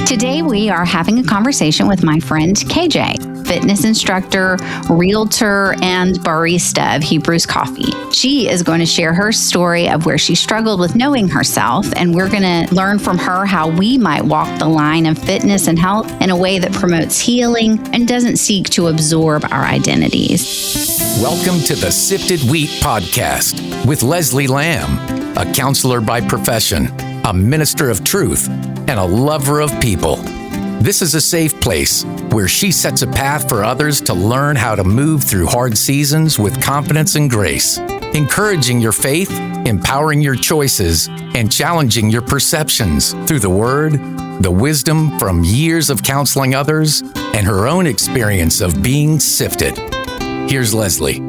Today, we are having a conversation with my friend KJ, fitness instructor, realtor, and barista of Hebrews Coffee. She is going to share her story of where she struggled with knowing herself, and we're going to learn from her how we might walk the line of fitness and health in a way that promotes healing and doesn't seek to absorb our identities. Welcome to the Sifted Wheat Podcast with Leslie Lamb, a counselor by profession, a minister of truth, and a lover of people. This is a safe place where she sets a path for others to learn how to move through hard seasons with confidence and grace, encouraging your faith, empowering your choices, and challenging your perceptions through the Word, the wisdom from years of counseling others, and her own experience of being sifted. Here's Leslie.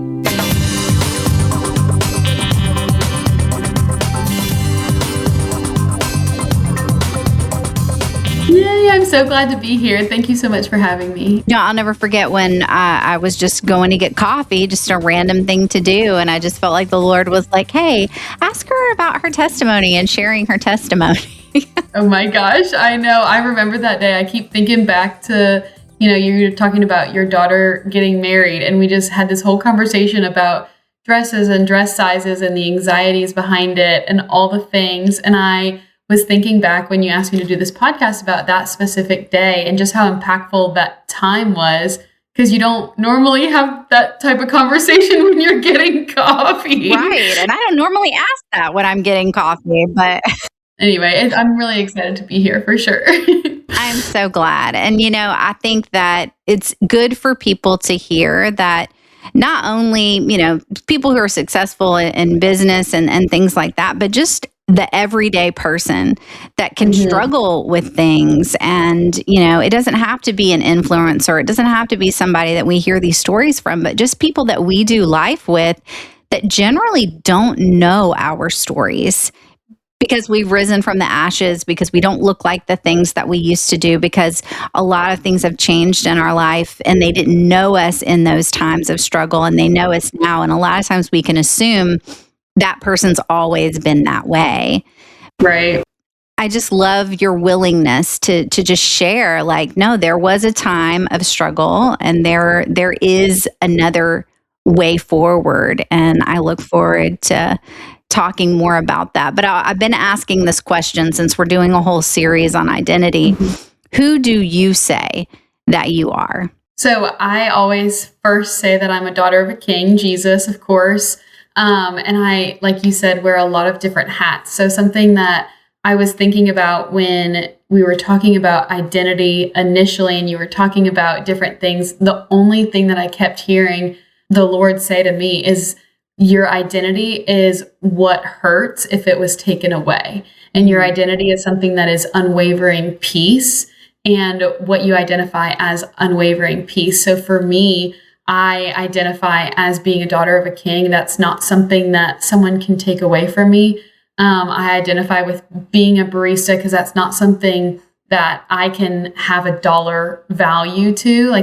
Yay, I'm so glad to be here. Thank you so much for having me. No, I'll never forget when I was just going to get coffee, just a random thing to do. And I just felt like the Lord was like, hey, ask her about her testimony and sharing her testimony. Oh my gosh, I know. I remember that day. I keep thinking back to, you were talking about your daughter getting married, and we just had this whole conversation about dresses and dress sizes and the anxieties behind it and all the things. And I was thinking back when you asked me to do this podcast about that specific day and just how impactful that time was, because you don't normally have that type of conversation when you're getting coffee. Right. And I don't normally ask that when I'm getting coffee, but anyway, I'm really excited to be here for sure. I'm so glad. And, I think that it's good for people to hear that not only, people who are successful in business and things like that, but just the everyday person that can struggle with things. And, it doesn't have to be an influencer. It doesn't have to be somebody that we hear these stories from, but just people that we do life with that generally don't know our stories because we've risen from the ashes, because we don't look like the things that we used to do, because a lot of things have changed in our life and they didn't know us in those times of struggle and they know us now. And a lot of times we can assume that person's always been that way. Right. I just love your willingness to just share, like, no, there was a time of struggle and there is another way forward. And I look forward to talking more about that. But I've been asking this question since we're doing a whole series on identity. Who do you say that you are? So I always first say that I'm a daughter of a king, Jesus, of course. And I, like you said, wear a lot of different hats. So something that I was thinking about when we were talking about identity initially, and you were talking about different things, the only thing that I kept hearing the Lord say to me is, your identity is what hurts if it was taken away. And your identity is something that is unwavering peace, and what you identify as unwavering peace. So for me, I identify as being a daughter of a king. That's not something that someone can take away from me. I identify with being a barista because that's not something that I can have a dollar value to.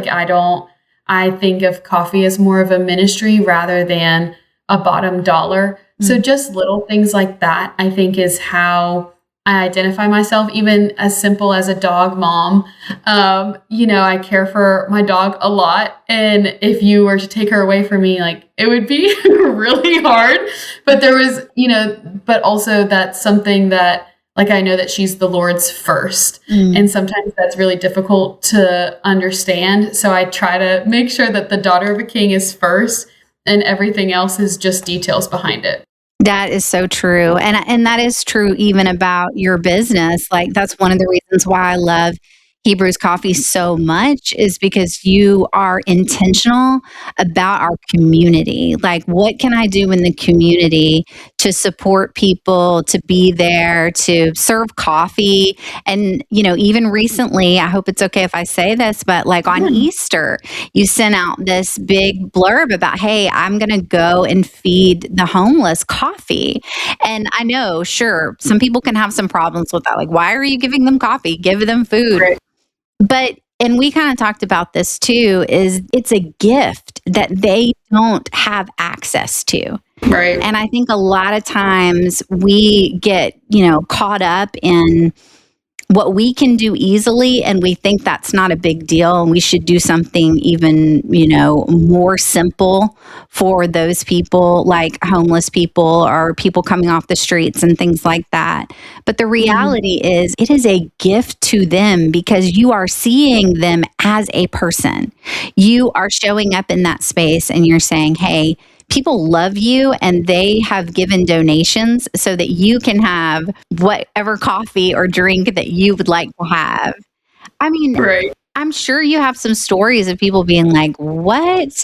I think of coffee as more of a ministry rather than a bottom dollar. So just little things like that, I think, is how I identify myself, even as simple as a dog mom. I care for my dog a lot. And if you were to take her away from me, it would be really hard. But there was, but also that's something that, I know that she's the Lord's first. And sometimes that's really difficult to understand. So I try to make sure that the daughter of a king is first and everything else is just details behind it. That is so true. And that is true even about your business. That's one of the reasons why I love Hebrews Coffee so much, is because you are intentional about our community. What can I do in the community to support people, to be there, to serve coffee? And, even recently, I hope it's okay if I say this, but on Easter, you sent out this big blurb about, hey, I'm going to go and feed the homeless coffee. And I know, sure, some people can have some problems with that. Why are you giving them coffee? Give them food. Right. But, and we kind of talked about this too, is it's a gift that they don't have access to. Right. And I think a lot of times we get, caught up in what we can do easily, and we think that's not a big deal, and we should do something even, more simple for those people, like homeless people or people coming off the streets and things like that. But the reality is, it is a gift to them because you are seeing them as a person. You are showing up in that space and you're saying, hey, people love you and they have given donations so that you can have whatever coffee or drink that you would like to have. I mean, Right. I'm sure you have some stories of people being like, what?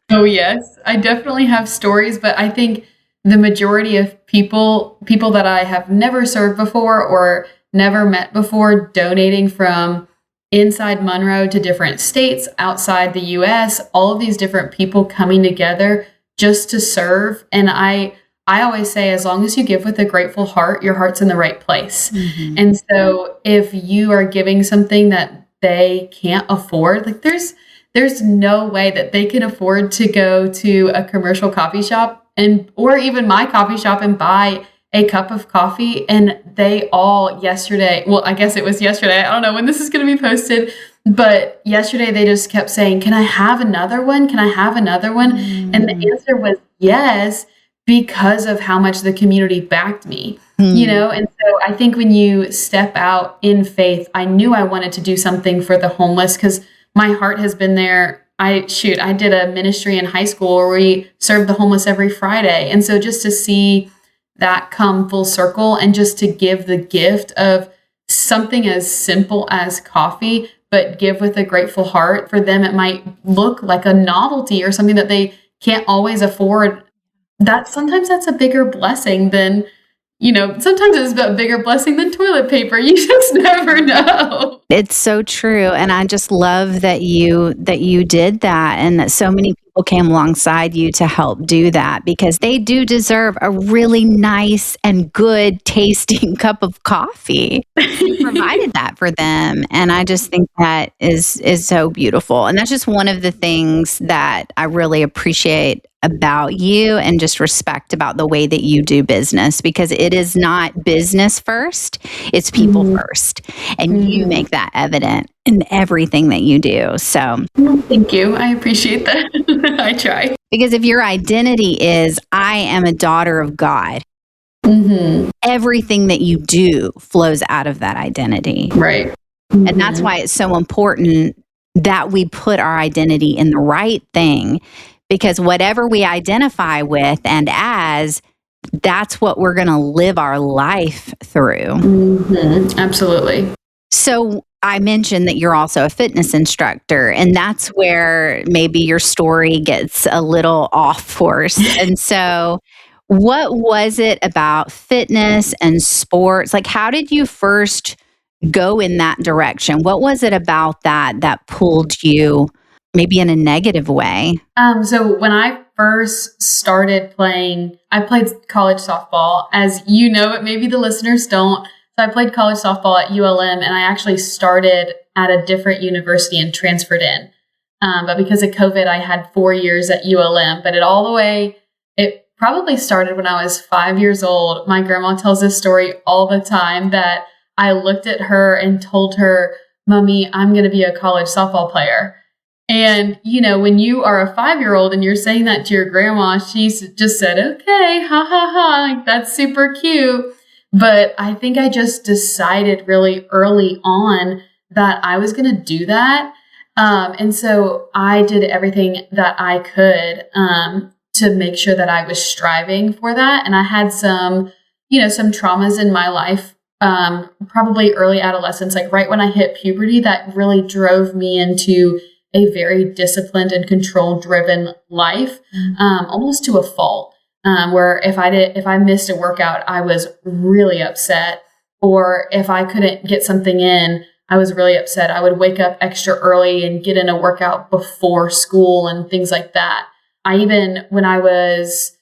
Oh, yes. I definitely have stories, but I think the majority of people that I have never served before or never met before, donating from inside Monroe to different states outside the US, all of these different people coming together just to serve. And I always say, as long as you give with a grateful heart, your heart's in the right place. And so if you are giving something that they can't afford, like there's no way that they can afford to go to a commercial coffee shop or even my coffee shop and buy a cup of coffee. And they all yesterday, well, I guess it was yesterday. I don't know when this is going to be posted, but yesterday they just kept saying, can I have another one? Can I have another one? And the answer was yes, because of how much the community backed me, And so I think when you step out in faith, I knew I wanted to do something for the homeless because my heart has been there. I did a ministry in high school where we served the homeless every Friday. And so just to see that come full circle and just to give the gift of something as simple as coffee, but give with a grateful heart, for them, it might look like a novelty or something that they can't always afford. Sometimes that's a bigger blessing than, sometimes it's a bigger blessing than toilet paper. You just never know. It's so true. And I just love that you did that and that so many people came alongside you to help do that, because they do deserve a really nice and good tasting cup of coffee. You provided that for them. And I just think that is so beautiful. And that's just one of the things that I really appreciate about you and just respect about the way that you do business, because it is not business first, it's people first. And you make that evident in everything that you do. So thank you. I appreciate that. I try. Because if your identity is, I am a daughter of God, everything that you do flows out of that identity. Right. And that's why it's so important that we put our identity in the right thing, because whatever we identify with and as, that's what we're going to live our life through. Absolutely. So I mentioned that you're also a fitness instructor, and that's where maybe your story gets a little off course. And so what was it about fitness and sports? Like, how did you first go in that direction? What was it about that pulled you maybe in a negative way? So when I first started playing, I played college softball. As you know, but maybe the listeners don't. So I played college softball at ULM, and I actually started at a different university and transferred in. But because of COVID, I had 4 years at ULM. But it probably started when I was 5 years old. My grandma tells this story all the time, that I looked at her and told her, "Mommy, I'm going to be a college softball player." And, when you are a 5-year-old and you're saying that to your grandma, she just said, "Okay, ha ha ha, like, that's super cute." But I think I just decided really early on that I was going to do that. And so I did everything that I could to make sure that I was striving for that. And I had some traumas in my life, probably early adolescence, like right when I hit puberty, that really drove me into a very disciplined and control-driven life, almost to a fault. Where if I missed a workout, I was really upset. Or if I couldn't get something in, I was really upset. I would wake up extra early and get in a workout before school and things like that. When I was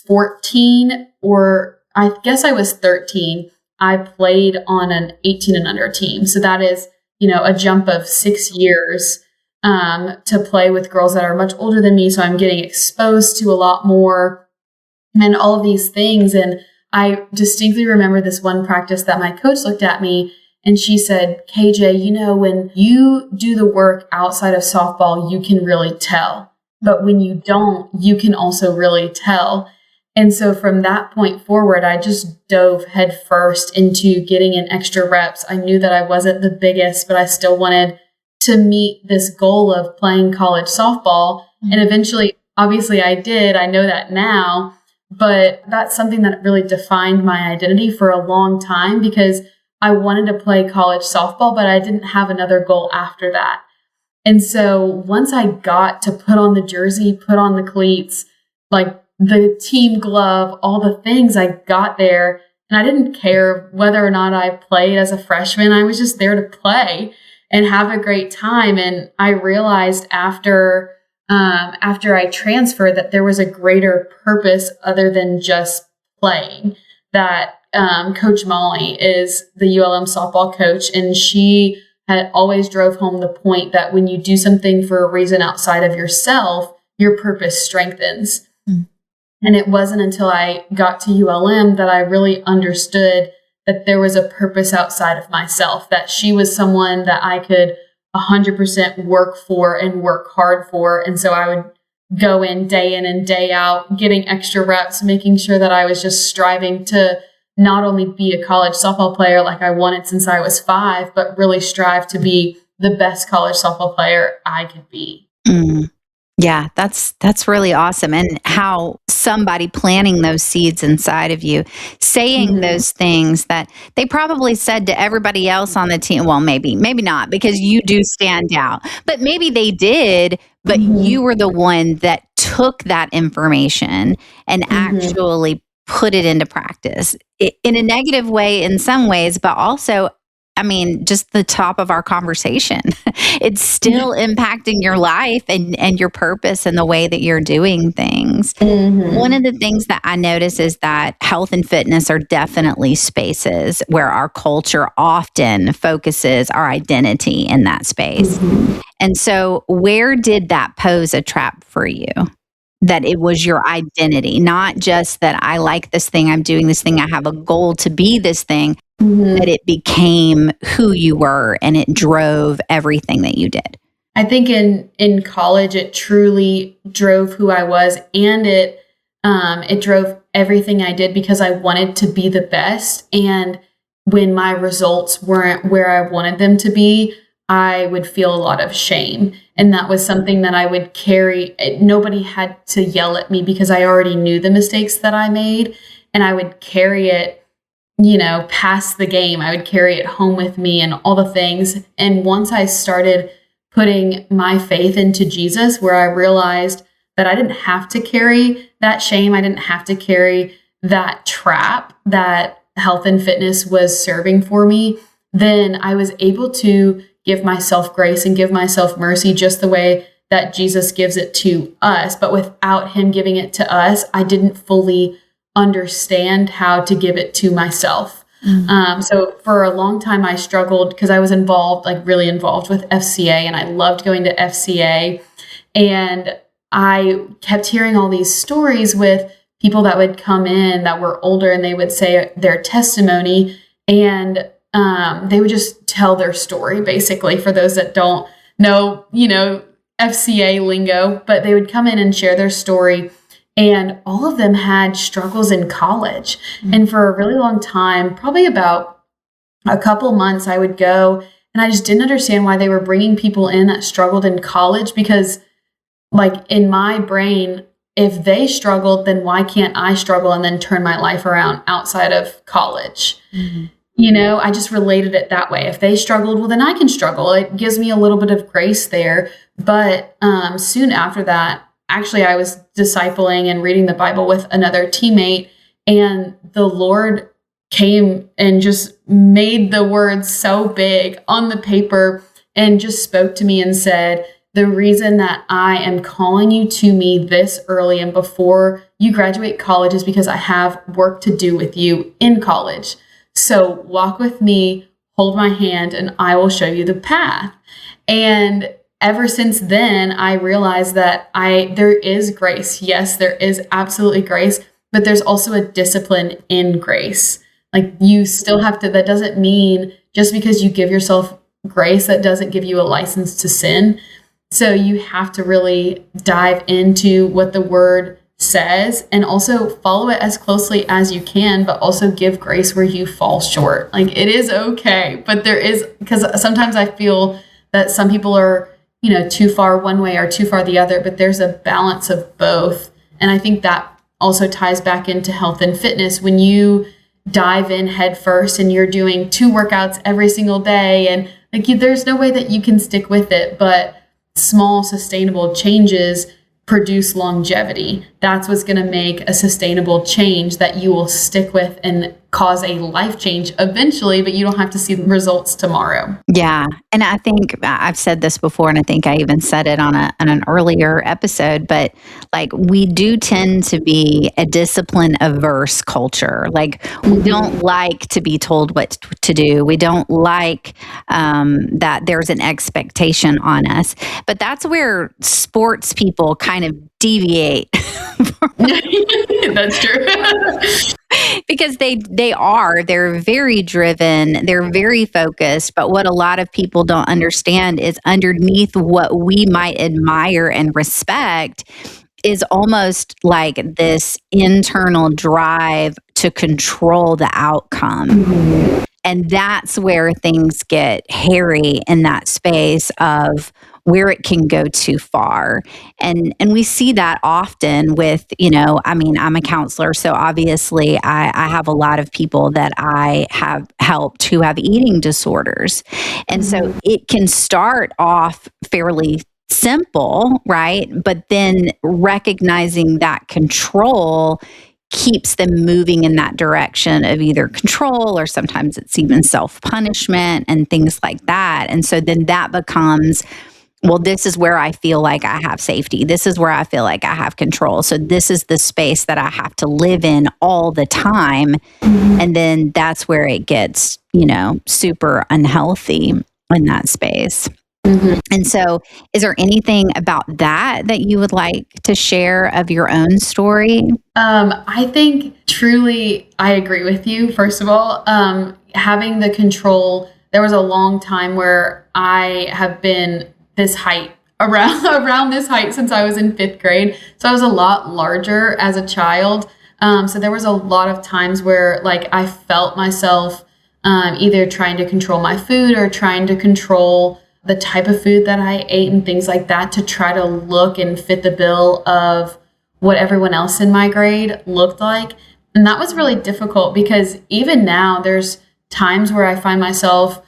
14, or I guess I was 13, I played on an 18 and under team. So that is, a jump of 6 years to play with girls that are much older than me. So I'm getting exposed to a lot more and all of these things. And I distinctly remember this one practice that my coach looked at me And she said, KJ, when you do the work outside of softball, you can really tell. But when you don't, you can also really tell. And so from that point forward, I just dove headfirst into getting in extra reps. I knew that I wasn't the biggest, but I still wanted to meet this goal of playing college softball. And eventually, obviously I did. I know that now, but that's something that really defined my identity for a long time because I wanted to play college softball, but I didn't have another goal after that. And so once I got to put on the jersey, put on the cleats, like the team glove, all the things, I got there and I didn't care whether or not I played as a freshman. I was just there to play and have a great time. And I realized after I transferred that there was a greater purpose other than just playing, that Coach Molly is the ULM softball coach, and she had always drove home the point that when you do something for a reason outside of yourself, your purpose strengthens. And it wasn't until I got to ULM that I really understood that there was a purpose outside of myself, that she was someone that I could 100% work for and work hard for. And so I would go in and day out, getting extra reps, making sure that I was just striving to not only be a college softball player like I wanted since I was 5, but really strive to be the best college softball player I could be. Yeah, that's really awesome. And how somebody planting those seeds inside of you, saying those things that they probably said to everybody else on the team. Well, maybe not, because you do stand out, but maybe they did, but you were the one that took that information and actually put it into practice in a negative way in some ways, but also, I mean, just the top of our conversation, it's still impacting your life and your purpose and the way that you're doing things. One of the things that I notice is that health and fitness are definitely spaces where our culture often focuses our identity in that space. And so where did that pose a trap for you? That it was your identity, not just that I like this thing, I'm doing this thing, I have a goal to be this thing, that it became who you were and it drove everything that you did. I think in college, it truly drove who I was, and it drove everything I did because I wanted to be the best. And when my results weren't where I wanted them to be, I would feel a lot of shame. And that was something that I would carry. Nobody had to yell at me because I already knew the mistakes that I made. And I would carry it, past the game. I would carry it home with me and all the things. And once I started putting my faith into Jesus, where I realized that I didn't have to carry that shame, I didn't have to carry that trap that health and fitness was serving for me, then I was able to give myself grace and give myself mercy just the way that Jesus gives it to us. But without him giving it to us, I didn't fully understand how to give it to myself. So for a long time, I struggled because I was really involved with FCA, and I loved going to FCA. And I kept hearing all these stories with people that would come in that were older, and they would say their testimony, and they would just tell their story, basically, for those that don't know, FCA lingo, but they would come in and share their story. And all of them had struggles in college. And for a really long time, probably about a couple months, I would go and I just didn't understand why they were bringing people in that struggled in college, because in my brain, if they struggled, then why can't I struggle and then turn my life around outside of college? I just related it that way. If they struggled, well, then I can struggle. It gives me a little bit of grace there. But soon after that, actually, I was discipling and reading the Bible with another teammate, and the Lord came and just made the words so big on the paper and just spoke to me and said, the reason that I am calling you to me this early and before you graduate college is because I have work to do with you in college. So walk with me, hold my hand, and I will show you the path. And ever since then, I realized that there is grace. Yes, there is absolutely grace, but there's also a discipline in grace. You still have to, that doesn't mean just because you give yourself grace, that doesn't give you a license to sin. So you have to really dive into what the word says and also follow it as closely as you can, but also give grace where you fall short. Like, it is okay, but there is, because sometimes I feel that some people are, too far one way or too far the other, but there's a balance of both. And I think that also ties back into health and fitness. When you dive in head first and you're doing 2 workouts every single day, and there's no way that you can stick with it, but small sustainable changes produce longevity. That's what's going to make a sustainable change that you will stick with and cause a life change eventually, but you don't have to see the results tomorrow. Yeah. And I think I've said this before, and I think I even said it on an earlier episode, but like, we do tend to be a discipline averse culture. Like, we don't like to be told what to do. We don't like that there's an expectation on us. But that's where sports people kind of deviate. That's true. Because they're very driven, they're very focused, but what a lot of people don't understand is underneath what we might admire and respect is almost like this internal drive to control the outcome. Mm-hmm. And that's where things get hairy in that space of where it can go too far. And we see that often with, I'm a counselor, so obviously I have a lot of people that I have helped who have eating disorders. And so it can start off fairly simple, right? But then recognizing that control keeps them moving in that direction of either control, or sometimes it's even self-punishment and things like that. And so then that becomes, well, this is where I feel like I have safety. This is where I feel like I have control. So this is the space that I have to live in all the time. Mm-hmm. And then that's where it gets, super unhealthy in that space. Mm-hmm. And so is there anything about that you would like to share of your own story? I think truly I agree with you. First of all, having the control, there was a long time where I have been this height, around this height since I was in 5th grade. So I was a lot larger as a child. So there was a lot of times where I felt myself either trying to control my food or trying to control the type of food that I ate and things like that, to try to look and fit the bill of what everyone else in my grade looked like. And that was really difficult, because even now there's times where I find myself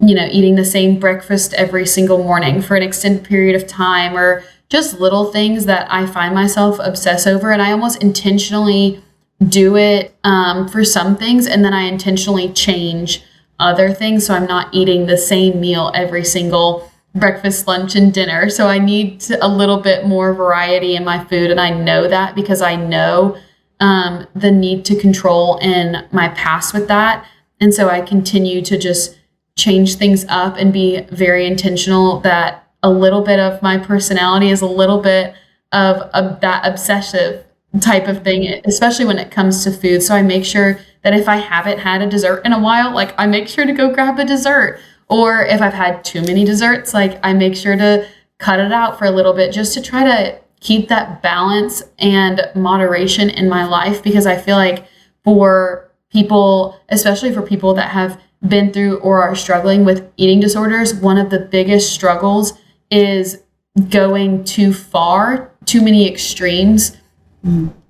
eating the same breakfast every single morning for an extended period of time, or just little things that I find myself obsess over. And I almost intentionally do it for some things, and then I intentionally change other things. So I'm not eating the same meal every single breakfast, lunch, and dinner. So I need a little bit more variety in my food. And I know that because I know the need to control in my past with that. And so I continue to just change things up and be very intentional that a little bit of my personality is a little bit of that obsessive type of thing, especially when it comes to food. So I make sure that if I haven't had a dessert in a while, I make sure to go grab a dessert. Or if I've had too many desserts, I make sure to cut it out for a little bit, just to try to keep that balance and moderation in my life. Because I feel like for people, especially for people that have been through or are struggling with eating disorders, one of the biggest struggles is going too far, too many extremes.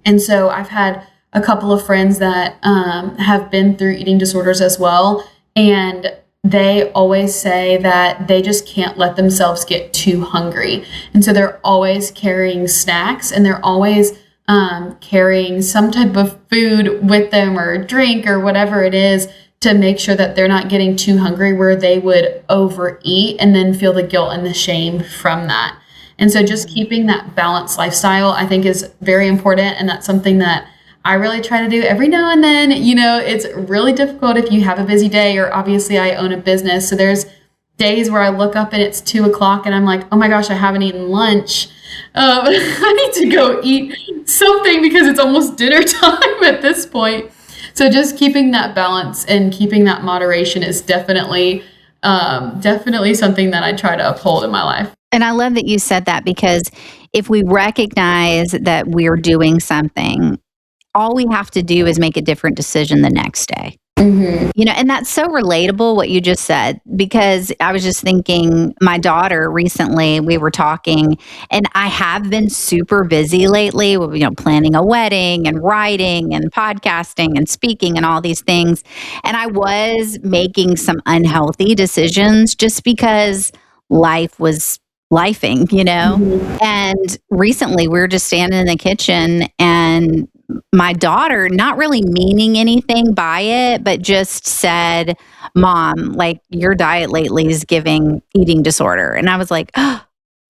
And so I've had a couple of friends that have been through eating disorders as well. And they always say that they just can't let themselves get too hungry. And so they're always carrying snacks, and they're always carrying some type of food with them, or drink, or whatever it is, to make sure that they're not getting too hungry where they would overeat and then feel the guilt and the shame from that. And so just keeping that balanced lifestyle, I think, is very important. And that's something that I really try to do every now and then. It's really difficult if you have a busy day, or obviously I own a business. So there's days where I look up and it's 2:00 and I'm like, oh my gosh, I haven't eaten lunch. I need to go eat something because it's almost dinner time at this point. So just keeping that balance and keeping that moderation is definitely something that I try to uphold in my life. And I love that you said that, because if we recognize that we're doing something, all we have to do is make a different decision the next day. And that's so relatable what you just said, because I was just thinking, my daughter recently, we were talking, and I have been super busy lately with, planning a wedding and writing and podcasting and speaking and all these things. And I was making some unhealthy decisions just because life was lifing. And recently we were just standing in the kitchen, and my daughter, not really meaning anything by it, but just said, "Mom, like, your diet lately is giving eating disorder." And I was like, "Oh,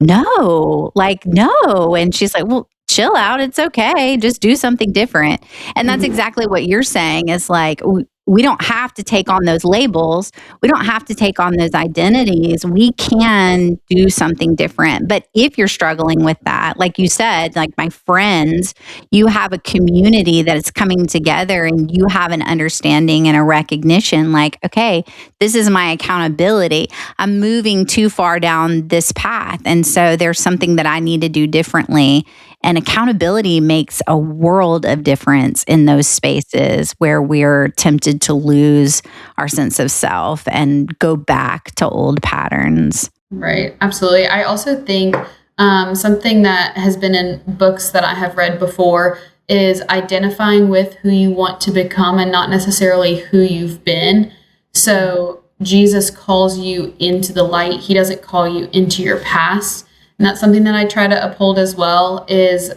no, like, no." And she's like, "Well, chill out. It's okay. Just do something different." And that's exactly what you're saying, is like, we don't have to take on those labels. We don't have to take on those identities. We can do something different. But if you're struggling with that, like you said, like my friends, you have a community that is coming together, and you have an understanding and a recognition, like, okay, this is my accountability. I'm moving too far down this path. And so there's something that I need to do differently. And accountability makes a world of difference in those spaces where we're tempted to lose our sense of self and go back to old patterns. Right. Absolutely. I also think something that has been in books that I have read before is identifying with who you want to become and not necessarily who you've been. So Jesus calls you into the light. He doesn't call you into your past. And that's something that I try to uphold as well, is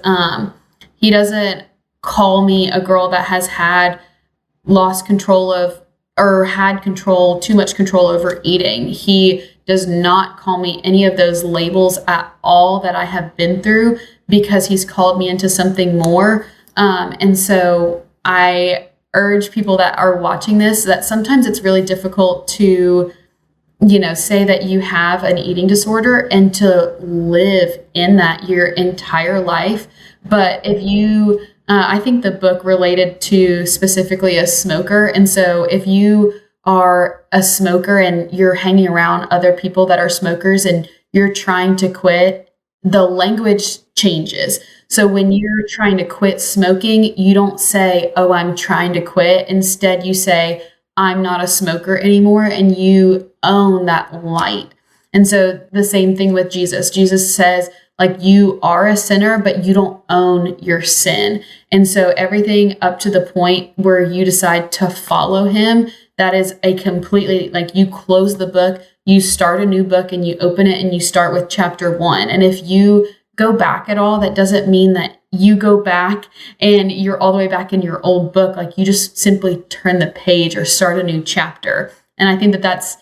he doesn't call me a girl that has lost control of, or had too much control over eating. He does not call me any of those labels at all that I have been through, because he's called me into something more. And so I urge people that are watching this that sometimes it's really difficult to say that you have an eating disorder and to live in that your entire life. But if you, I think the book related to specifically a smoker. And so if you are a smoker and you're hanging around other people that are smokers and you're trying to quit, the language changes. So when you're trying to quit smoking, you don't say, "Oh, I'm trying to quit." Instead, you say, "I'm not a smoker anymore," and you own that light. And so the same thing with Jesus. Jesus says, like, you are a sinner, but you don't own your sin. And so everything up to the point where you decide to follow him, that is a completely, like, you close the book, you start a new book, and you open it and you start with chapter 1. And if you go back at all, that doesn't mean that you go back and you're all the way back in your old book. Like, you just simply turn the page or start a new chapter. And I think that that's,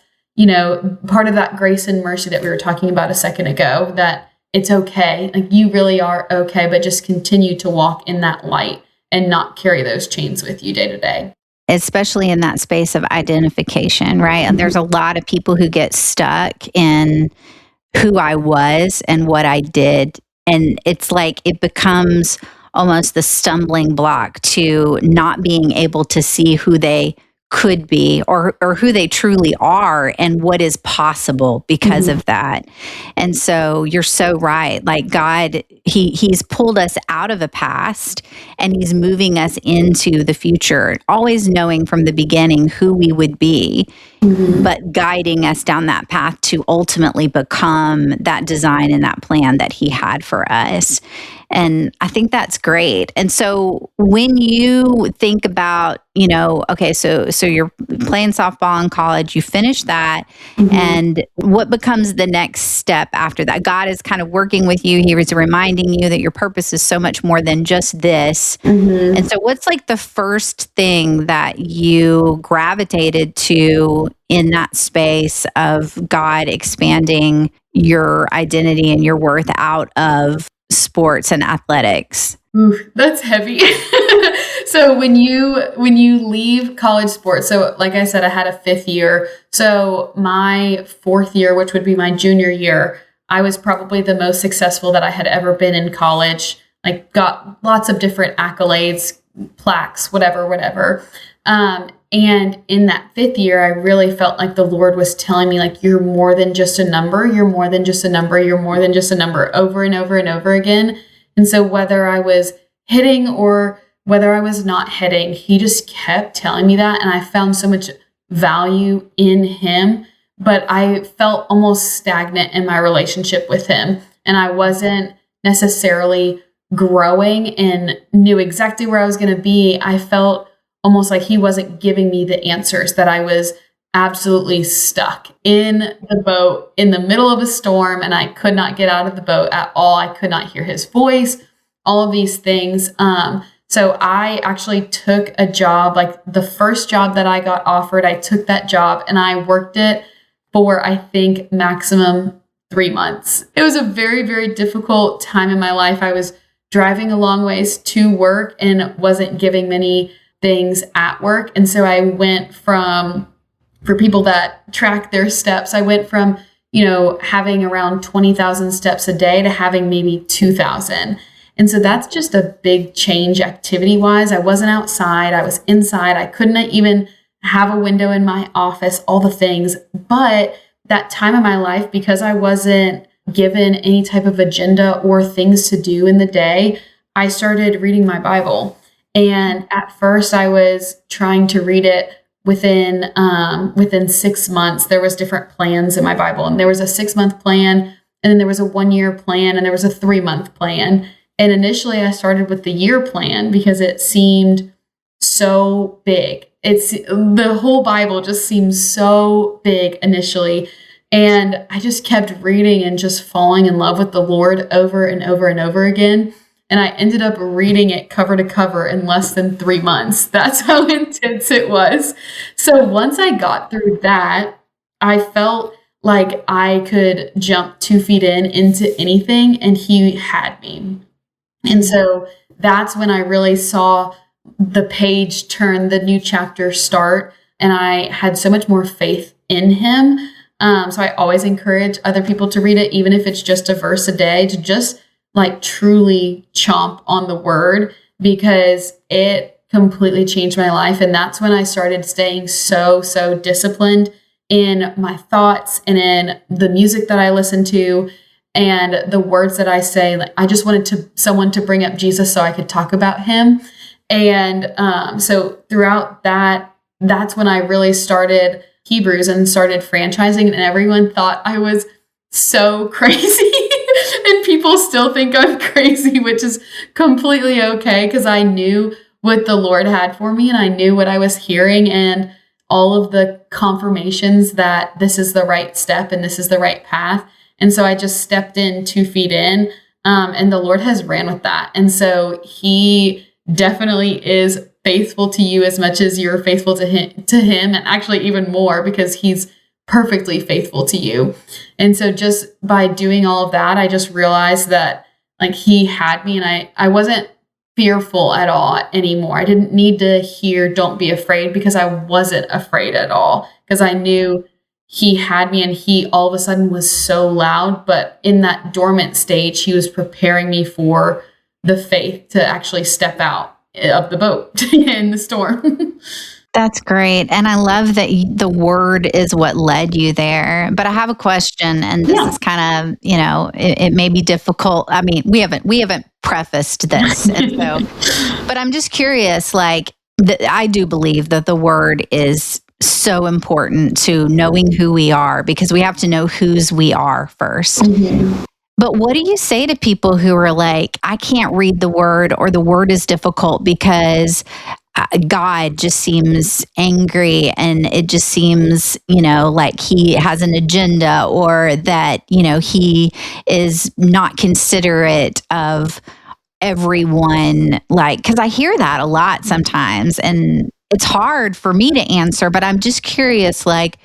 part of that grace and mercy that we were talking about a second ago, that it's okay. Like, you really are okay, but just continue to walk in that light and not carry those chains with you day to day. Especially in that space of identification, right? And there's a lot of people who get stuck in who I was and what I did. And it's like it becomes almost the stumbling block to not being able to see who they could be, or who they truly are, and what is possible because of that. And so you're so right. Like, God, he's pulled us out of the past and he's moving us into the future, always knowing from the beginning who we would be, but guiding us down that path to ultimately become that design and that plan that he had for us. And I think that's great. And so when you think about, okay, so you're playing softball in college, you finish that, and what becomes the next step after that? God is kind of working with you. He was reminding you that your purpose is so much more than just this. And so what's like the first thing that you gravitated to in that space of God expanding your identity and your worth out of sports and athletics? Ooh, that's heavy. So when you leave college sports, so like I said, I had a 5th year. So my 4th year, which would be my junior year, I was probably the most successful that I had ever been in college. Like, got lots of different accolades, plaques, whatever. And in that 5th year, I really felt like the Lord was telling me, like, you're more than just a number. You're more than just a number. You're more than just a number, over and over and over again. And so whether I was hitting or whether I was not hitting, he just kept telling me that. And I found so much value in him, but I felt almost stagnant in my relationship with him. And I wasn't necessarily growing and knew exactly where I was going to be. I felt almost like he wasn't giving me the answers, that I was absolutely stuck in the boat in the middle of a storm, and I could not get out of the boat at all. I could not hear his voice, all of these things. So I actually took a job, like the first job that I got offered, I took that job and I worked it for, I think, maximum 3 months. It was a very, very difficult time in my life. I was driving a long ways to work and wasn't giving many things at work. And so I went from, for people that track their steps, I went from, having around 20,000 steps a day to having maybe 2,000. And so that's just a big change activity wise. I wasn't outside. I was inside. I couldn't even have a window in my office, all the things. But that time in my life, because I wasn't given any type of agenda or things to do in the day, I started reading my Bible. And at first I was trying to read it within 6 months. There was different plans in my Bible, and there was a 6-month plan, and then there was a 1-year plan, and there was a 3-month plan. And initially I started with the year plan because it seemed so big. The whole Bible just seems so big initially. And I just kept reading and just falling in love with the Lord over and over and over again. And I ended up reading it cover to cover in less than 3 months. That's how intense it was. So once I got through that, I felt like I could jump 2 feet into anything, and he had me. And so that's when I really saw the page turn, the new chapter start, and I had so much more faith in him. So I always encourage other people to read it, even if it's just a verse a day, to just like truly chomp on the word, because it completely changed my life. And that's when I started staying so disciplined in my thoughts and in the music that I listen to and the words that I say. Like, I just wanted someone to bring up Jesus so I could talk about him. And so throughout that's when I really started Hebrews and started franchising, and everyone thought I was so crazy. And people still think I'm crazy, which is completely okay, because I knew what the Lord had for me, and I knew what I was hearing, and all of the confirmations that this is the right step and this is the right path. And so I just stepped in 2 feet in, and the Lord has ran with that. And so he definitely is faithful to you as much as you're faithful to him, and actually even more, because he's perfectly faithful to you. And so just by doing all of that, I just realized that like he had me, and I wasn't fearful at all anymore. I didn't need to hear "don't be afraid," because I wasn't afraid at all, because I knew he had me, and he all of a sudden was so loud. But in that dormant stage, he was preparing me for the faith to actually step out of the boat in the storm. That's great. And I love that the word is what led you there. But I have a question, and this is kind of, it may be difficult. I mean, we haven't prefaced this. And so, but I'm just curious, like, I do believe that the word is so important to knowing who we are, because we have to know whose we are first. Mm-hmm. But what do you say to people who are like, I can't read the word, or the word is difficult because God just seems angry, and it just seems, like he has an agenda, or that, he is not considerate of everyone, like, because I hear that a lot sometimes, and it's hard for me to answer, but I'm just curious, like,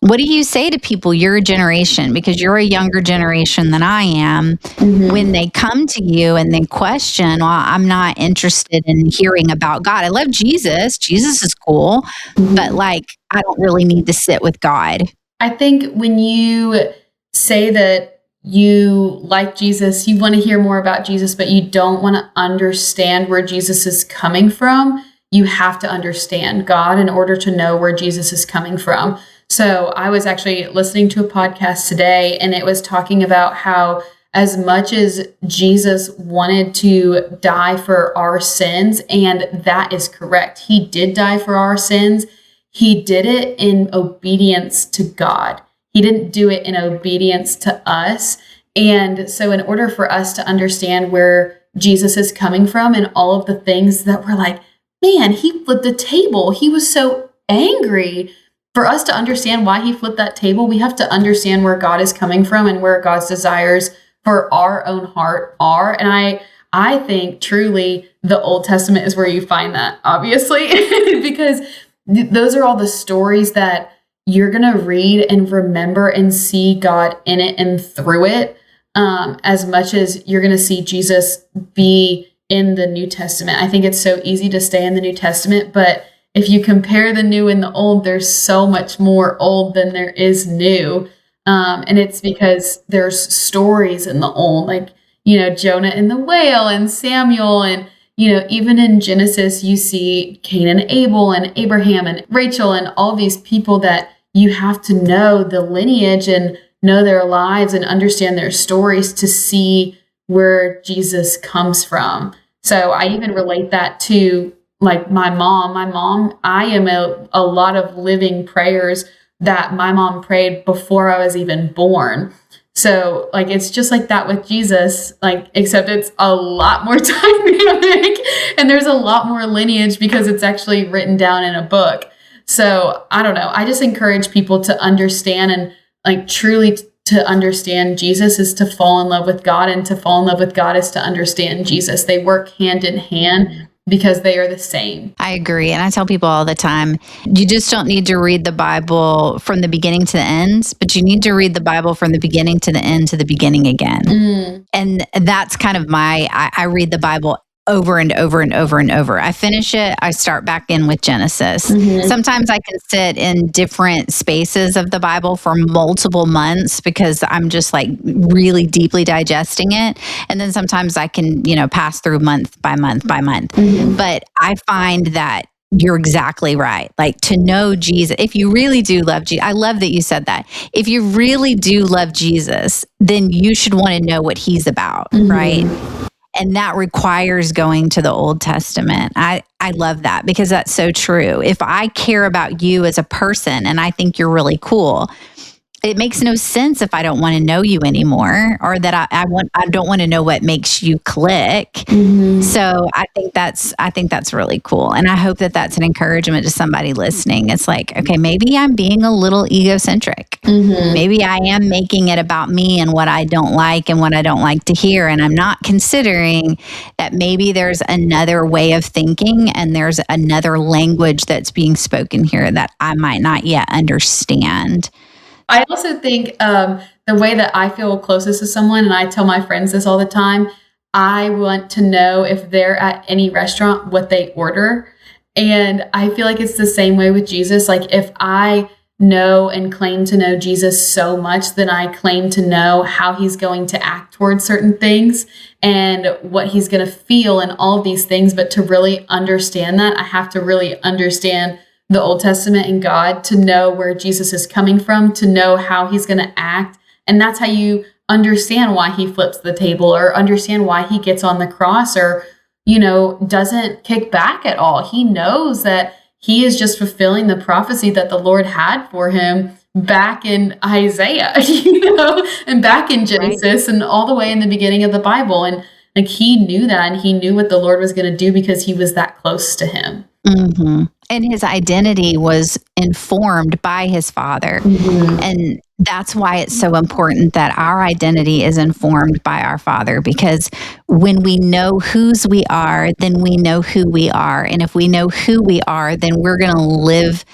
what do you say to people your generation, because you're a younger generation than I am, when they come to you and they question, well, I'm not interested in hearing about God. I love Jesus. Jesus is cool, but like, I don't really need to sit with God. I think when you say that you like Jesus, you want to hear more about Jesus, but you don't want to understand where Jesus is coming from, you have to understand God in order to know where Jesus is coming from. So I was actually listening to a podcast today, and it was talking about how as much as Jesus wanted to die for our sins, and that is correct, he did die for our sins, he did it in obedience to God. He didn't do it in obedience to us. And so in order for us to understand where Jesus is coming from and all of the things that we're like, man, he flipped the table, he was so angry. For us to understand why he flipped that table, we have to understand where God is coming from and where God's desires for our own heart are. And I think truly the Old Testament is where you find that, obviously, because those are all the stories that you're going to read and remember and see God in it and through it, as much as you're going to see Jesus be in the New Testament. I think it's so easy to stay in the New Testament, but if you compare the new and the old, there's so much more old than there is new. And it's because there's stories in the old, like, Jonah and the whale and Samuel. And, even in Genesis, you see Cain and Abel and Abraham and Rachel and all these people that you have to know the lineage and know their lives and understand their stories to see where Jesus comes from. So I even relate that to like my mom, I am a lot of living prayers that my mom prayed before I was even born. So like, it's just like that with Jesus, like, except it's a lot more dynamic and there's a lot more lineage because it's actually written down in a book. So I don't know. I just encourage people to understand, and like truly to understand Jesus is to fall in love with God, and to fall in love with God is to understand Jesus. They work hand in hand because they are the same. I agree. And I tell people all the time, you just don't need to read the Bible from the beginning to the end, but you need to read the Bible from the beginning to the end to the beginning again. And that's kind of I read the Bible over and over and over and over. I finish it, I start back in with Genesis. Sometimes I can sit in different spaces of the Bible for multiple months because I'm just like really deeply digesting it. And then sometimes I can, pass through month by month by month. But I find that you're exactly right. Like, to know Jesus, if you really do love Jesus, I love that you said that. If you really do love Jesus, then you should want to know what he's about, right? And that requires going to the Old Testament. I love that because that's so true. If I care about you as a person and I think you're really cool, it makes no sense if I don't want to know you anymore, or that I don't want to know what makes you click. So I think that's really cool. And I hope that that's an encouragement to somebody listening. It's like, okay, maybe I'm being a little egocentric. Maybe I am making it about me and what I don't like and what I don't like to hear. And I'm not considering that maybe there's another way of thinking and there's another language that's being spoken here that I might not yet understand. I also think the way that I feel closest to someone, and I tell my friends this all the time, I want to know if they're at any restaurant, what they order. And I feel like it's the same way with Jesus. Like, if I know and claim to know Jesus so much, then I claim to know how he's going to act towards certain things and what he's going to feel and all of these things. But to really understand that, I have to really understand the Old Testament and God to know where Jesus is coming from, to know how he's going to act. And that's how you understand why he flips the table, or understand why he gets on the cross, or, doesn't kick back at all. He knows that he is just fulfilling the prophecy that the Lord had for him back in Isaiah, and back in Genesis, and all the way in the beginning of the Bible. And like, he knew that, and he knew what the Lord was going to do because he was that close to him. And his identity was informed by his Father. And that's why it's so important that our identity is informed by our Father, because when we know whose we are, then we know who we are. And if we know who we are, then we're going to live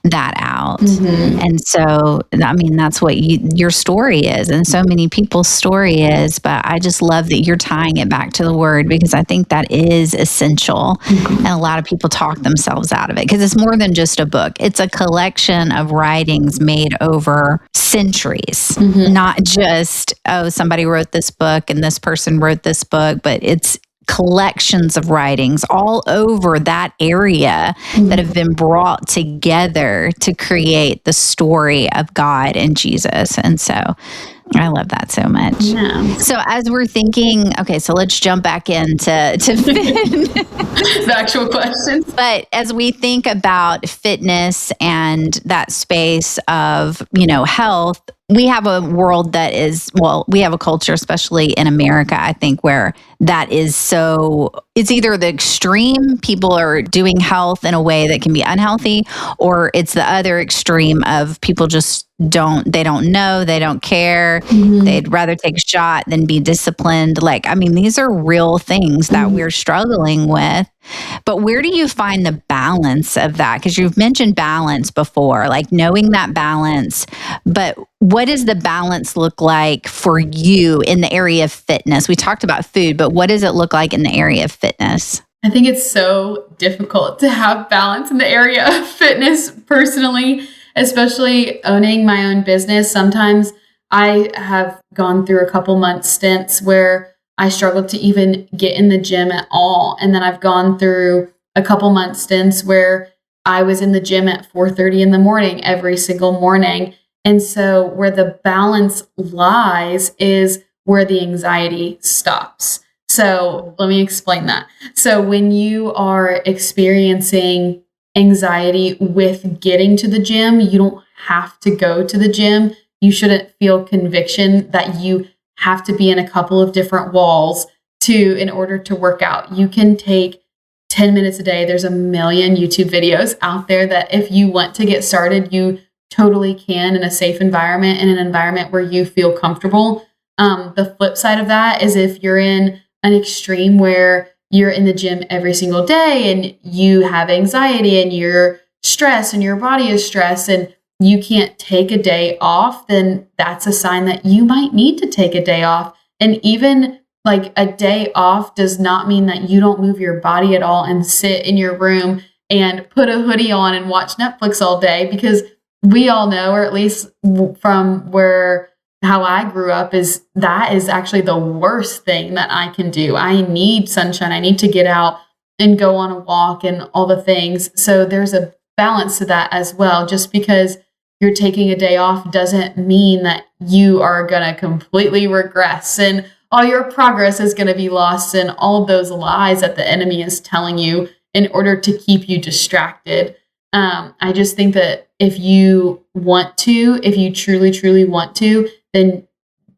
that out. And so, I mean, that's what your story is, and so many people's story is. But I just love that you're tying it back to the Word, because I think that is essential. And a lot of people talk themselves out of it because it's more than just a book. It's a collection of writings made over centuries, not just, oh, somebody wrote this book and this person wrote this book, but it's collections of writings all over that area that have been brought together to create the story of God and Jesus. And so I love that so much. Yeah. So as we're thinking, okay, so let's jump back into The actual questions. But as we think about fitness and that space of, health, we have a world that is, we have a culture, especially in America, I think, where that is it's either the extreme, people are doing health in a way that can be unhealthy, or it's the other extreme of people just they don't know, they don't care. They'd rather take a shot than be disciplined. These are real things that we're struggling with. But where do you find the balance of that? Because you've mentioned balance before, like knowing that balance. But what does the balance look like for you in the area of fitness? We talked about food, but what does it look like in the area of fitness? I think it's so difficult to have balance in the area of fitness personally, especially owning my own business. Sometimes I have gone through a couple month stints where I struggled to even get in the gym at all. And then I've gone through a couple month stints where I was in the gym at 4:30 in the morning every single morning. And so where the balance lies is where the anxiety stops. So let me explain that. So when you are experiencing anxiety with getting to the gym, you don't have to go to the gym. You shouldn't feel conviction that you have to be in a couple of different walls in order to work out. You can take 10 minutes a day. There's a million YouTube videos out there that if you want to get started, you totally can in a safe environment, in an environment where you feel comfortable. The flip side of that is if you're in an extreme where you're in the gym every single day and you have anxiety and you're stressed and your body is stressed and you can't take a day off, then that's a sign that you might need to take a day off. And even like a day off does not mean that you don't move your body at all and sit in your room and put a hoodie on and watch Netflix all day, because we all know, or at least from how I grew up, is that is actually the worst thing that I can do. I need sunshine. I need to get out and go on a walk and all the things. So there's a balance to that as well. Just because you're taking a day off doesn't mean that you are going to completely regress and all your progress is going to be lost, and all of those lies that the enemy is telling you in order to keep you distracted. I just think that if you truly, truly want to, then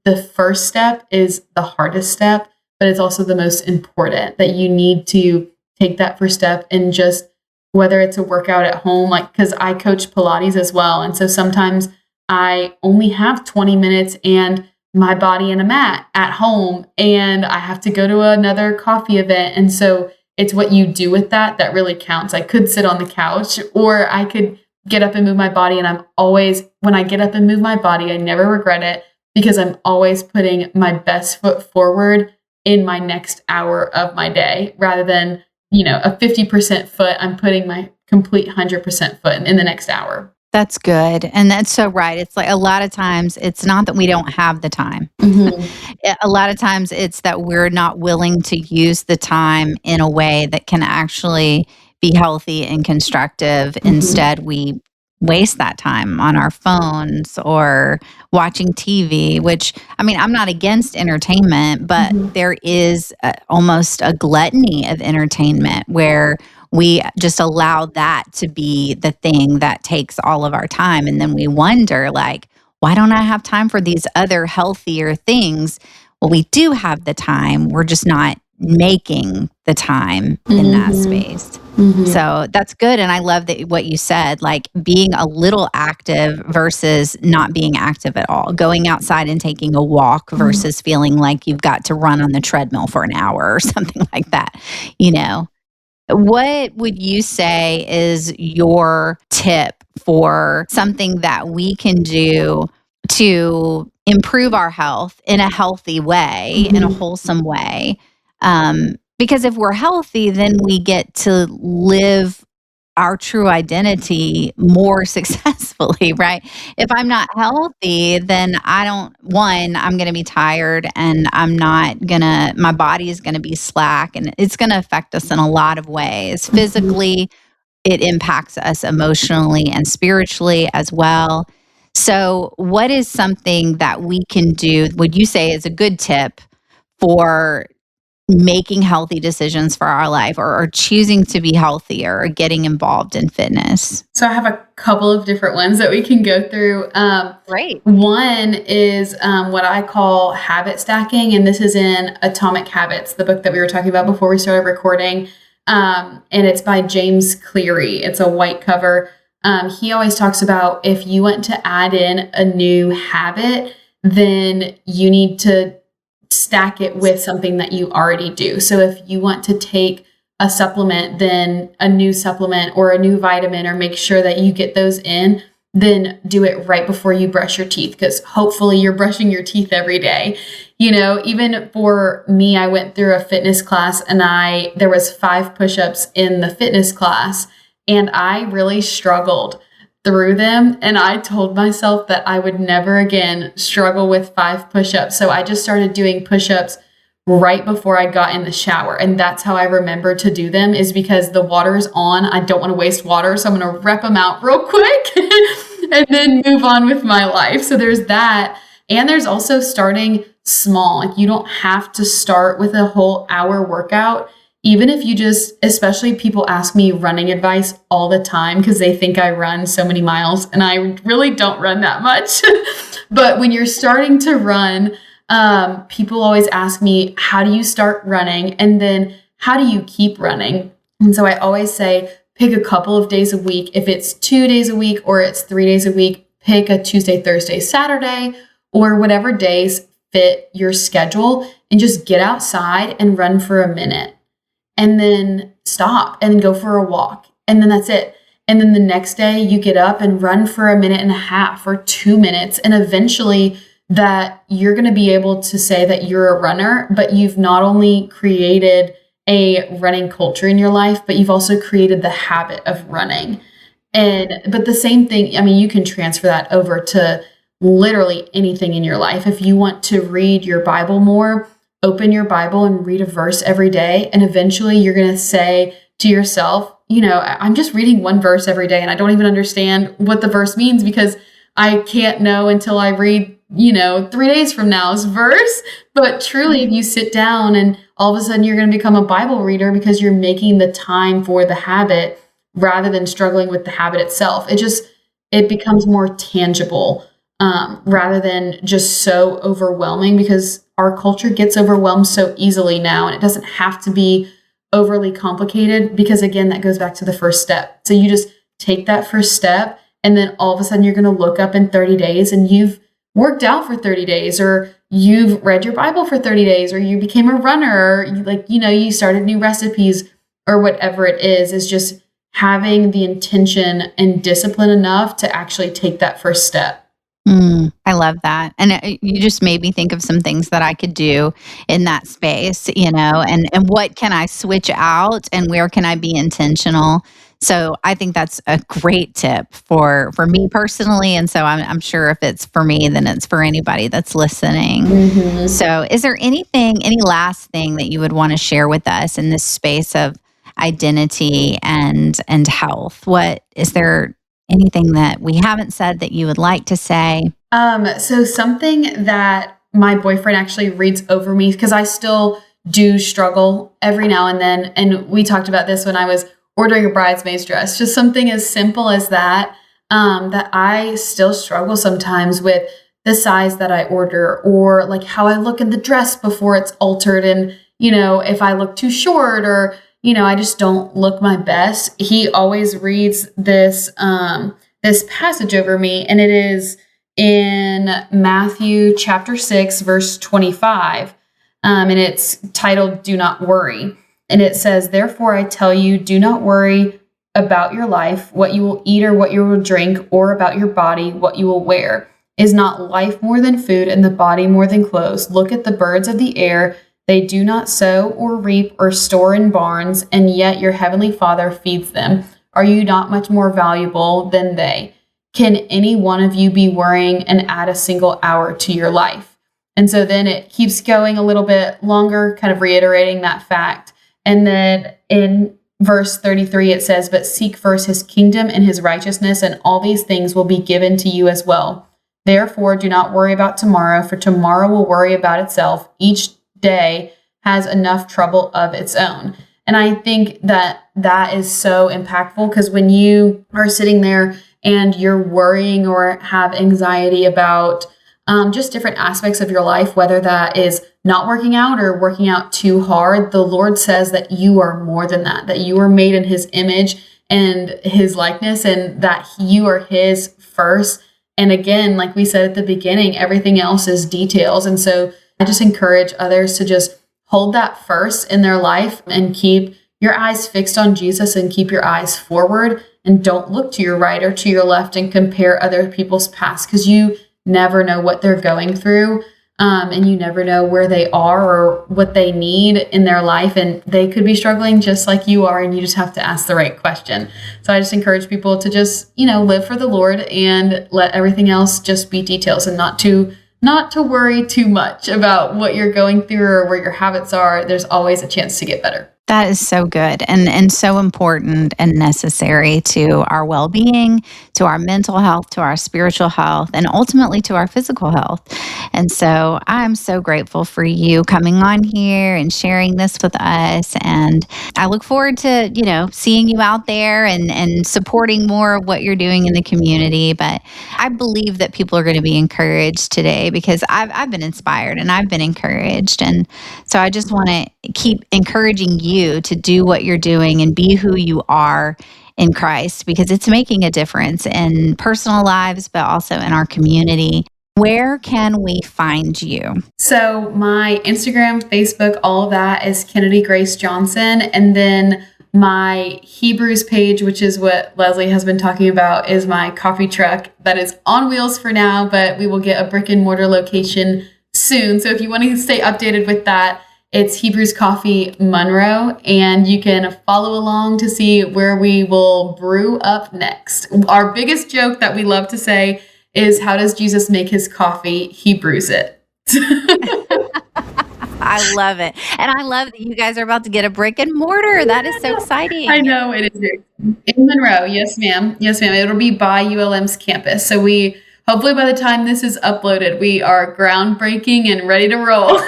the first step is the hardest step, but it's also the most important, that you need to take that first step. And just whether it's a workout at home, because I coach Pilates as well. And so sometimes I only have 20 minutes and my body in a mat at home, and I have to go to another coffee event. And so it's what you do with that really counts. I could sit on the couch or I could get up and move my body. And when I get up and move my body, I never regret it, because I'm always putting my best foot forward in my next hour of my day, rather than, a 50% foot. I'm putting my complete 100% foot in the next hour. That's good. And that's so right. It's like a lot of times it's not that we don't have the time. A lot of times it's that we're not willing to use the time in a way that can actually be healthy and constructive. Instead, we waste that time on our phones or watching TV, which, I'm not against entertainment, but there is almost a gluttony of entertainment where we just allow that to be the thing that takes all of our time. And then we wonder, why don't I have time for these other healthier things? Well, we do have the time. We're just not making the time in that space. So that's good. And I love what you said, being a little active versus not being active at all, going outside and taking a walk versus feeling like you've got to run on the treadmill for an hour or something like that. What would you say is your tip for something that we can do to improve our health in a healthy way, in a wholesome way? Because if we're healthy, then we get to live our true identity more successfully, right? If I'm not healthy, then I'm going to be tired and my body is going to be slack and it's going to affect us in a lot of ways. Mhm. Physically, it impacts us emotionally and spiritually as well. So, what is something that we can do, would you say is a good tip for making healthy decisions for our life or choosing to be healthier or getting involved in fitness? So I have a couple of different ones that we can go through. Great. One is what I call habit stacking, and this is in Atomic Habits, the book that we were talking about before we started recording. And it's by James Cleary. It's a white cover. He always talks about if you want to add in a new habit, then you need to stack it with something that you already do. So if you want to take a supplement, then a new supplement or a new vitamin, or make sure that you get those in, then do it right before you brush your teeth, because hopefully you're brushing your teeth every day. Even for me, I went through a fitness class and there was 5 push-ups in the fitness class, and I really struggled through them. And I told myself that I would never again struggle with 5 push-ups. So I just started doing push-ups right before I got in the shower. And that's how I remember to do them, is because the water's on. I don't want to waste water. So I'm going to rep them out real quick and then move on with my life. So there's that. And there's also starting small. Like, you don't have to start with a whole hour workout. Even if you especially people ask me running advice all the time because they think I run so many miles, and I really don't run that much. But when you're starting to run, people always ask me, how do you start running? And then how do you keep running? And so I always say, pick a couple of days a week. If it's 2 days a week or it's 3 days a week, pick a Tuesday, Thursday, Saturday, or whatever days fit your schedule, and just get outside and run for a minute. And then stop and go for a walk. And then that's it. And then the next day you get up and run for a minute and a half or 2 minutes. And eventually that you're going to be able to say that you're a runner, but you've not only created a running culture in your life, but you've also created the habit of running. But the same thing, I mean, you can transfer that over to literally anything in your life. If you want to read your Bible more, open your Bible and read a verse every day. And eventually you're going to say to yourself, I'm just reading one verse every day and I don't even understand what the verse means, because I can't know until I read, 3 days from now's verse. But truly, if you sit down and all of a sudden you're going to become a Bible reader because you're making the time for the habit rather than struggling with the habit itself. It becomes more tangible rather than just so overwhelming, because our culture gets overwhelmed so easily now, and it doesn't have to be overly complicated, because again, that goes back to the first step. So you just take that first step, and then all of a sudden you're going to look up in 30 days and you've worked out for 30 days, or you've read your Bible for 30 days, or you became a runner, or you started new recipes, or whatever it is just having the intention and discipline enough to actually take that first step. I love that. And you just made me think of some things that I could do in that space, and what can I switch out and where can I be intentional? So I think that's a great tip for me personally. And so I'm sure if it's for me, then it's for anybody that's listening. Mm-hmm. So is there any last thing that you would want to share with us in this space of identity and health? Is there anything that we haven't said that you would like to say? So something that my boyfriend actually reads over me, because I still do struggle every now and then. And we talked about this when I was ordering a bridesmaid's dress, just something as simple as that, that I still struggle sometimes with the size that I order, or like how I look in the dress before it's altered. And, if I look too short, or, I just don't look my best. He always reads this passage over me, and it is in Matthew chapter 6, verse 25. And it's titled, "Do Not Worry." And it says, "Therefore I tell you, do not worry about your life, what you will eat or what you will drink, or about your body, what you will wear. Is not life more than food, and the body more than clothes? Look at the birds of the air. They do not sow or reap or store in barns, and yet your heavenly Father feeds them. Are you not much more valuable than they? Can any one of you be worrying and add a single hour to your life? And so then it keeps going a little bit longer, kind of reiterating that fact. And then in verse 33, it says, but seek first his kingdom and his righteousness, and all these things will be given to you as well. Therefore, do not worry about tomorrow, for tomorrow will worry about itself. Each day has enough trouble of its own. And I think that that is so impactful, because when you are sitting there and you're worrying or have anxiety about just different aspects of your life, whether that is not working out or working out too hard, the Lord says that you are more than that, that you are made in his image and his likeness, and that you are his first. And again, like we said at the beginning, everything else is details. And so I just encourage others to just hold that first in their life and keep your eyes fixed on Jesus and keep your eyes forward, and don't look to your right or to your left and compare other people's past, because you never know what they're going through. And you never know where they are or what they need in their life. And they could be struggling just like you are, and you just have to ask the right question. So I just encourage people to just, live for the Lord and let everything else just be details, and not to worry too much about what you're going through or where your habits are. There's always a chance to get better. That is so good and so important and necessary to our well-being, to our mental health, to our spiritual health, and ultimately to our physical health. And so I'm so grateful for you coming on here and sharing this with us. And I look forward to, seeing you out there and supporting more of what you're doing in the community. But I believe that people are going to be encouraged today, because I've been inspired and I've been encouraged. And so I just want to keep encouraging you to do what you're doing and be who you are in Christ, because it's making a difference in personal lives, but also in our community. Where can we find you? So my Instagram, Facebook, all of that is Kennedy Grace Johnson. And then my Hebrews page, which is what Leslie has been talking about, is my coffee truck that is on wheels for now, but we will get a brick and mortar location soon. So if you want to stay updated with that, it's Hebrews Coffee Monroe, and you can follow along to see where we will brew up next. Our biggest joke that we love to say is, how does Jesus make his coffee? He brews it. I love it. And I love that you guys are about to get a brick and mortar. That is so exciting. I know, it is. In Monroe. Yes, ma'am. Yes, ma'am. It'll be by ULM's campus. So hopefully by the time this is uploaded, we are groundbreaking and ready to roll.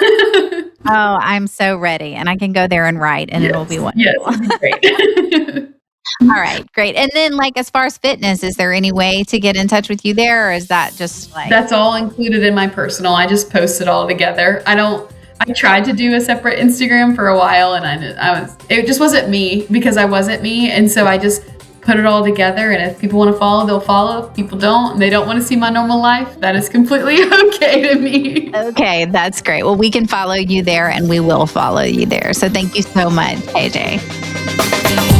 Oh, I'm so ready. And I can go there and write, and it'll be wonderful. Yes, it'll be great. All right, great. And then, as far as fitness, is there any way to get in touch with you there, or is that just That's all included in my personal. I just post it all together. I tried to do a separate Instagram for a while, and it just wasn't me, because I wasn't me. And so I just put it all together, and if people want to follow, they'll follow. If people don't, and they don't want to see my normal life, that is completely okay to me. Okay, that's great. Well, we can follow you there, and we will follow you there. So thank you so much, AJ.